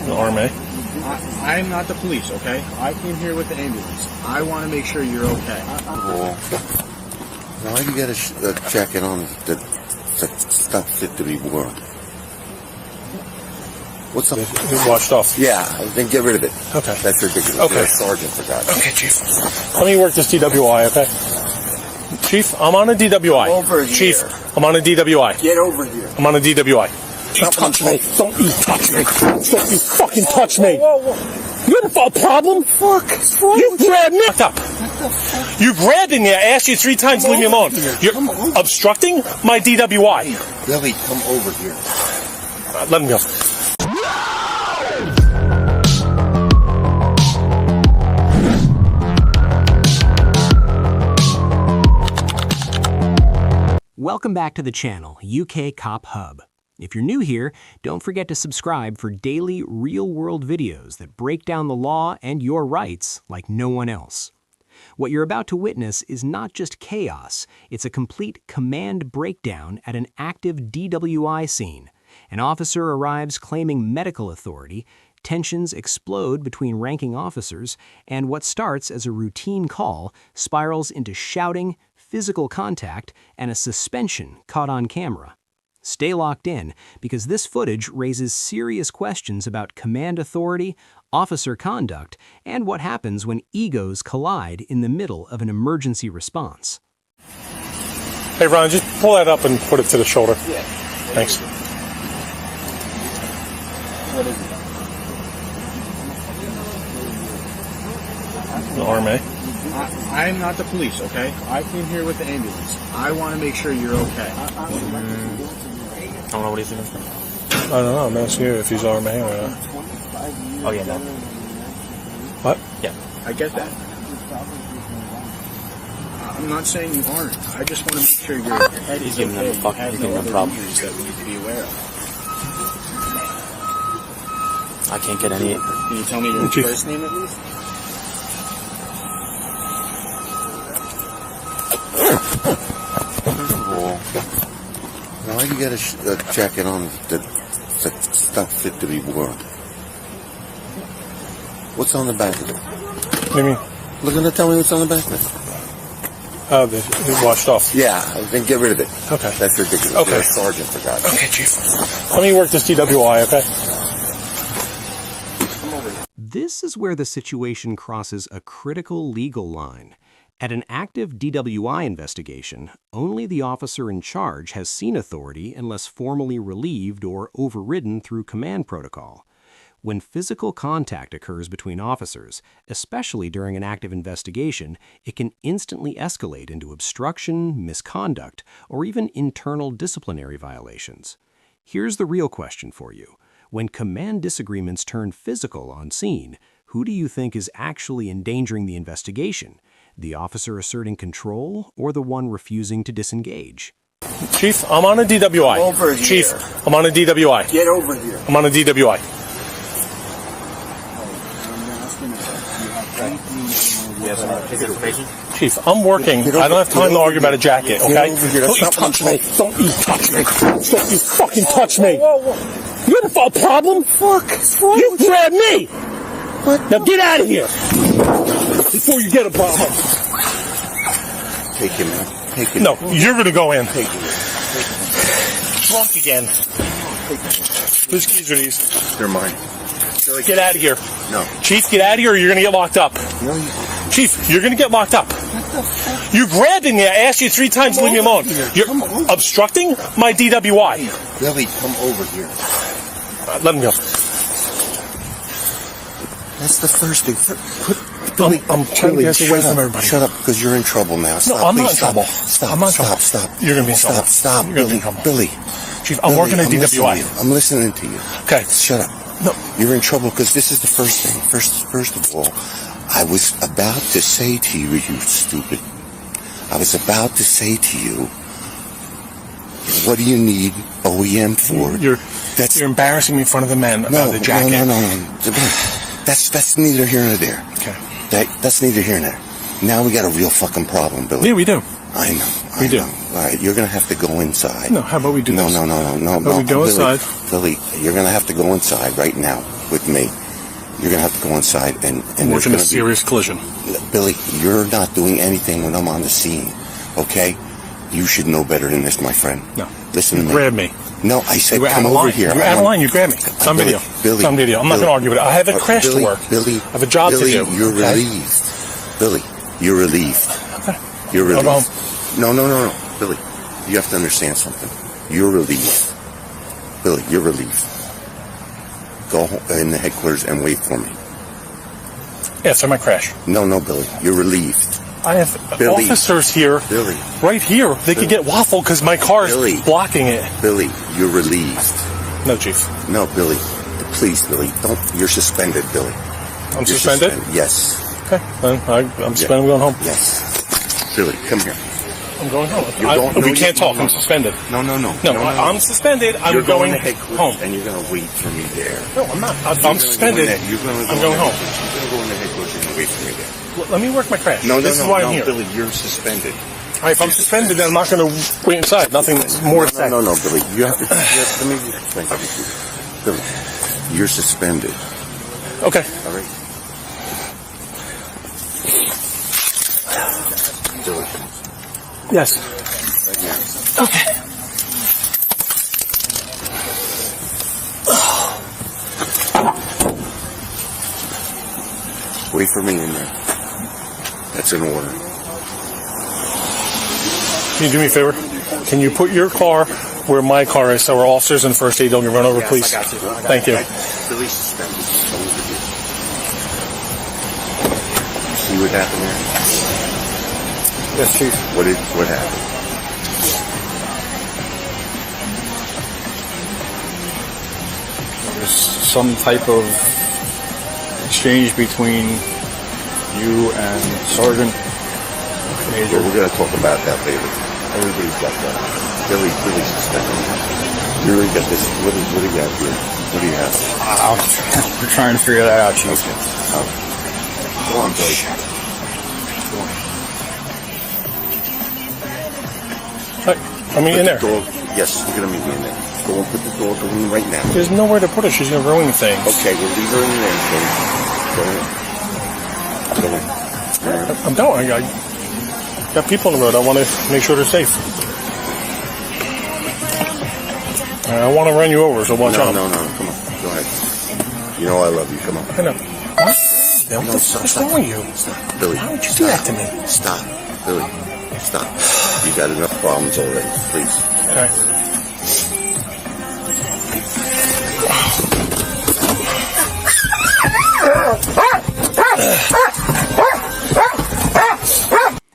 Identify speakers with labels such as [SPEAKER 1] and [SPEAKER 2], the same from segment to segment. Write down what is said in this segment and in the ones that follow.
[SPEAKER 1] The army.
[SPEAKER 2] I'm not the police, okay? I came here with the ambulance. I want to make sure you're okay.
[SPEAKER 3] Now you got a jacket on that's not fit to be worn. What's up?
[SPEAKER 1] It washed off.
[SPEAKER 3] Yeah, then get rid of it.
[SPEAKER 1] Okay.
[SPEAKER 3] That's ridiculous.
[SPEAKER 1] Okay.
[SPEAKER 3] You're a sergeant, for God's sake.
[SPEAKER 1] Okay, Chief. Let me work this DWI, okay? Chief, I'm on a DWI.
[SPEAKER 3] Over here.
[SPEAKER 1] Chief, I'm on a DWI.
[SPEAKER 3] Get over here.
[SPEAKER 1] I'm on a DWI. Don't touch me. Don't you touch me. Don't you fucking touch me. You have a problem? Fuck. You grabbed me. Up. You grabbed me. I asked you 3 times to leave me alone. You're obstructing my DWI.
[SPEAKER 3] Billy, come over here.
[SPEAKER 1] Let him go.
[SPEAKER 4] Welcome back to the channel, UK Cop Hub. If you're new here, don't forget to subscribe for daily real-world videos that break down the law and your rights like no one else. What you're about to witness is not just chaos, it's a complete command breakdown at an active DWI scene. An officer arrives claiming medical authority, tensions explode between ranking officers, and what starts as a routine call spirals into shouting, physical contact, and a suspension caught on camera. Stay locked in, because this footage raises serious questions about command authority, officer conduct, and what happens when egos collide in the middle of an emergency response.
[SPEAKER 1] Hey, Ron, just pull that up and put it to the shoulder.
[SPEAKER 2] Yeah.
[SPEAKER 1] Thanks.
[SPEAKER 2] What is it?
[SPEAKER 1] The army.
[SPEAKER 2] I'm not the police, okay? I came here with the ambulance. I want to make sure you're okay.
[SPEAKER 5] I don't know what he's doing.
[SPEAKER 1] I don't know. I'm asking you if he's army or not.
[SPEAKER 5] Oh, yeah, no.
[SPEAKER 1] What?
[SPEAKER 5] Yeah.
[SPEAKER 2] I get that. I'm not saying you aren't. I just want to make sure your head is
[SPEAKER 5] giving them
[SPEAKER 2] okay.
[SPEAKER 5] a fucking-
[SPEAKER 2] You
[SPEAKER 5] he's
[SPEAKER 2] have
[SPEAKER 5] giving
[SPEAKER 2] no
[SPEAKER 5] them
[SPEAKER 2] other
[SPEAKER 5] problems.
[SPEAKER 2] injuries that we need to be aware of.
[SPEAKER 5] I can't get any.
[SPEAKER 2] Can you tell me your
[SPEAKER 1] Chief.
[SPEAKER 2] first name at least?
[SPEAKER 3] Now you got a jacket on that's not fit to be worn. What's on the back of it?
[SPEAKER 1] What do you mean?
[SPEAKER 3] Look at it. Tell me what's on the back of it.
[SPEAKER 1] Oh, it washed off.
[SPEAKER 3] Yeah, then get rid of it.
[SPEAKER 1] Okay.
[SPEAKER 3] That's ridiculous.
[SPEAKER 1] Okay.
[SPEAKER 3] You're a sergeant, for God's sake.
[SPEAKER 1] Okay, Chief. Let me work this DWI, okay?
[SPEAKER 4] This is where the situation crosses a critical legal line. At an active DWI investigation, only the officer in charge has seen authority unless formally relieved or overridden through command protocol. When physical contact occurs between officers, especially during an active investigation, it can instantly escalate into obstruction, misconduct, or even internal disciplinary violations. Here's the real question for you. When command disagreements turn physical on scene, who do you think is actually endangering the investigation? The officer asserting control or the one refusing to disengage?
[SPEAKER 1] Chief, I'm on a DWI.
[SPEAKER 3] Over here.
[SPEAKER 1] Chief, I'm on a DWI.
[SPEAKER 3] Get over here.
[SPEAKER 1] I'm on a DWI. Chief, I'm working. I don't have time to argue about a jacket, okay?
[SPEAKER 3] Get over here.
[SPEAKER 1] Don't you touch me. Don't you touch me. Don't you fucking touch me. You have a problem? Fuck. You grabbed me.
[SPEAKER 3] What?
[SPEAKER 1] Now get out of here before you get a problem.
[SPEAKER 3] Take him, man. Take him.
[SPEAKER 1] No, you're going to go in.
[SPEAKER 3] Take him.
[SPEAKER 1] Drunk again. Whose keys are these?
[SPEAKER 3] They're mine.
[SPEAKER 1] Get out of here.
[SPEAKER 3] No.
[SPEAKER 1] Chief, get out of here or you're going to get locked up.
[SPEAKER 3] No,
[SPEAKER 1] Chief, you're going to get locked up. You grabbed me. I asked you 3 times to leave me alone. You're obstructing my DWI.
[SPEAKER 3] Billy, come over here.
[SPEAKER 1] Let him go.
[SPEAKER 3] That's the first thing. Billy,
[SPEAKER 1] I'm trying to get away from everybody.
[SPEAKER 3] Shut up, because you're in trouble now. Stop,
[SPEAKER 1] I'm not
[SPEAKER 3] please,
[SPEAKER 1] in
[SPEAKER 3] stop.
[SPEAKER 1] trouble.
[SPEAKER 3] Stop,
[SPEAKER 1] I'm not in
[SPEAKER 3] stop,
[SPEAKER 1] trouble.
[SPEAKER 3] stop.
[SPEAKER 1] You're going to be in trouble.
[SPEAKER 3] Stop,
[SPEAKER 1] You're gonna be
[SPEAKER 3] Billy,
[SPEAKER 1] in trouble.
[SPEAKER 3] Billy.
[SPEAKER 1] Chief, I'm
[SPEAKER 3] Billy,
[SPEAKER 1] working at
[SPEAKER 3] listening
[SPEAKER 1] DWI.
[SPEAKER 3] to you. I'm listening to you.
[SPEAKER 1] Okay.
[SPEAKER 3] Shut up.
[SPEAKER 1] No.
[SPEAKER 3] You're in trouble because this is the first thing. First of all, I was about to say to you, you stupid. I was about to say to you, what do you need OEM for?
[SPEAKER 1] You're embarrassing me in front of the men about the jacket.
[SPEAKER 3] No. That's neither here nor there.
[SPEAKER 1] Okay.
[SPEAKER 3] That's neither here nor there. Now we got a real fucking problem, Billy.
[SPEAKER 1] Yeah, we do.
[SPEAKER 3] I know.
[SPEAKER 1] We do.
[SPEAKER 3] All right, you're gonna have to go inside.
[SPEAKER 1] No, how about we do
[SPEAKER 3] No,
[SPEAKER 1] this?
[SPEAKER 3] no.
[SPEAKER 1] we go
[SPEAKER 3] Billy,
[SPEAKER 1] inside?
[SPEAKER 3] Billy, you're gonna have to go inside right now. with me, you're going to have to go inside and
[SPEAKER 1] We're in a serious collision.
[SPEAKER 3] Billy, you're not doing anything when I'm on the scene, okay? You should know better than this, my friend.
[SPEAKER 1] No.
[SPEAKER 3] Listen to me.
[SPEAKER 1] Grab me.
[SPEAKER 3] No, I said
[SPEAKER 1] You were
[SPEAKER 3] come
[SPEAKER 1] out of
[SPEAKER 3] over
[SPEAKER 1] line.
[SPEAKER 3] here.
[SPEAKER 1] You were out of line. You grabbed me. It's on video.
[SPEAKER 3] Billy.
[SPEAKER 1] It's on video. I'm not going to argue with it. I have a crash
[SPEAKER 3] Billy,
[SPEAKER 1] to work.
[SPEAKER 3] Billy,
[SPEAKER 1] I have a job
[SPEAKER 3] Billy,
[SPEAKER 1] to do.
[SPEAKER 3] You're
[SPEAKER 1] okay?
[SPEAKER 3] relieved. Billy, you're relieved.
[SPEAKER 1] Okay.
[SPEAKER 3] You're relieved.
[SPEAKER 1] I'll go home.
[SPEAKER 3] No. Billy, you have to understand something. You're relieved. Billy, you're relieved. Go in the headquarters and wait for me.
[SPEAKER 1] After my crash.
[SPEAKER 3] No, Billy, you're relieved.
[SPEAKER 1] I have
[SPEAKER 3] Billy.
[SPEAKER 1] officers here.
[SPEAKER 3] Billy.
[SPEAKER 1] Right here. They could get waffled because my car is
[SPEAKER 3] Billy.
[SPEAKER 1] blocking it.
[SPEAKER 3] Billy, you're relieved.
[SPEAKER 1] No, Chief.
[SPEAKER 3] No, Billy. Please, Billy, don't. You're suspended, Billy.
[SPEAKER 1] I'm
[SPEAKER 3] You're
[SPEAKER 1] suspended?
[SPEAKER 3] Yes.
[SPEAKER 1] Okay. Then I'm suspended. I'm going home.
[SPEAKER 3] Yes. Billy, come here.
[SPEAKER 1] I'm going home.
[SPEAKER 3] No,
[SPEAKER 1] we can't talk. I'm suspended.
[SPEAKER 3] No.
[SPEAKER 1] No, I'm suspended.
[SPEAKER 3] You're
[SPEAKER 1] I'm going
[SPEAKER 3] to headquarters
[SPEAKER 1] home.
[SPEAKER 3] and you're going to wait for me there.
[SPEAKER 1] No, I'm not. I'm suspended. I'm going home.
[SPEAKER 3] You're going to go in the headquarters and wait for me there.
[SPEAKER 1] Let me work my crash.
[SPEAKER 3] No,
[SPEAKER 1] this is why I'm here.
[SPEAKER 3] Billy, you're suspended.
[SPEAKER 1] All right, if I'm suspended, then I'm not going to wait inside. Nothing more to say.
[SPEAKER 3] No, Billy. You have to. Let me explain something to you. Billy, you're suspended.
[SPEAKER 1] Okay.
[SPEAKER 3] All right. Billy.
[SPEAKER 1] Yes.
[SPEAKER 3] Right now.
[SPEAKER 1] Okay.
[SPEAKER 3] Wait for me in there. That's an order.
[SPEAKER 1] Can you do me a favor? Can you put your car where my car is so our officers and first aid don't get run over, please?
[SPEAKER 5] I got you.
[SPEAKER 1] Thank you.
[SPEAKER 3] Billy's suspended. See what happened there?
[SPEAKER 5] Yes, Chief.
[SPEAKER 3] What happened?
[SPEAKER 2] There's some type of exchange between you and Sergeant Major.
[SPEAKER 3] Well, we're going to talk about that later. Everybody's got that. Billy's suspended. You really got this. What do you got here? What do you have?
[SPEAKER 2] We're trying to figure that out, Chief.
[SPEAKER 3] Go on, Billy. Go on.
[SPEAKER 1] I mean, in there.
[SPEAKER 3] Yes, you're going to meet me in there. Go and put the dog in right now.
[SPEAKER 1] There's nowhere to put her. She's going to ruin things.
[SPEAKER 3] Okay, we'll leave her in there. Go in.
[SPEAKER 1] I'm going. I got people on the road. I want to make sure they're safe. I want to run you over, so watch out.
[SPEAKER 3] No. Come on. Go ahead. You know I love you. Come on.
[SPEAKER 1] I know. What? What the fuck is wrong with you?
[SPEAKER 3] Stop. Billy.
[SPEAKER 1] Why would you do that to me?
[SPEAKER 3] Stop. Billy. Stop. You got enough problems already. Please.
[SPEAKER 1] Okay.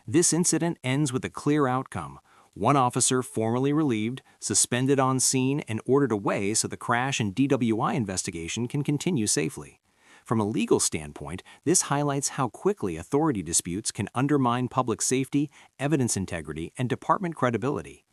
[SPEAKER 4] This incident ends with a clear outcome. One officer formally relieved, suspended on scene, and ordered away so the crash and DWI investigation can continue safely. From a legal standpoint, this highlights how quickly authority disputes can undermine public safety, evidence integrity, and department credibility.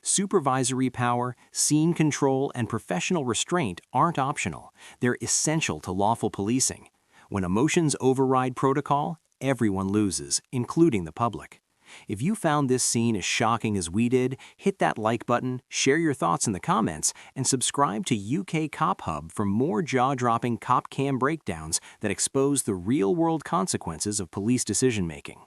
[SPEAKER 4] Supervisory power, scene control, and professional restraint aren't optional. They're essential to lawful policing. When emotions override protocol, everyone loses, including the public. If you found this scene as shocking as we did, hit that like button, share your thoughts in the comments, and subscribe to UK Cop Hub for more jaw-dropping cop cam breakdowns that expose the real-world consequences of police decision-making.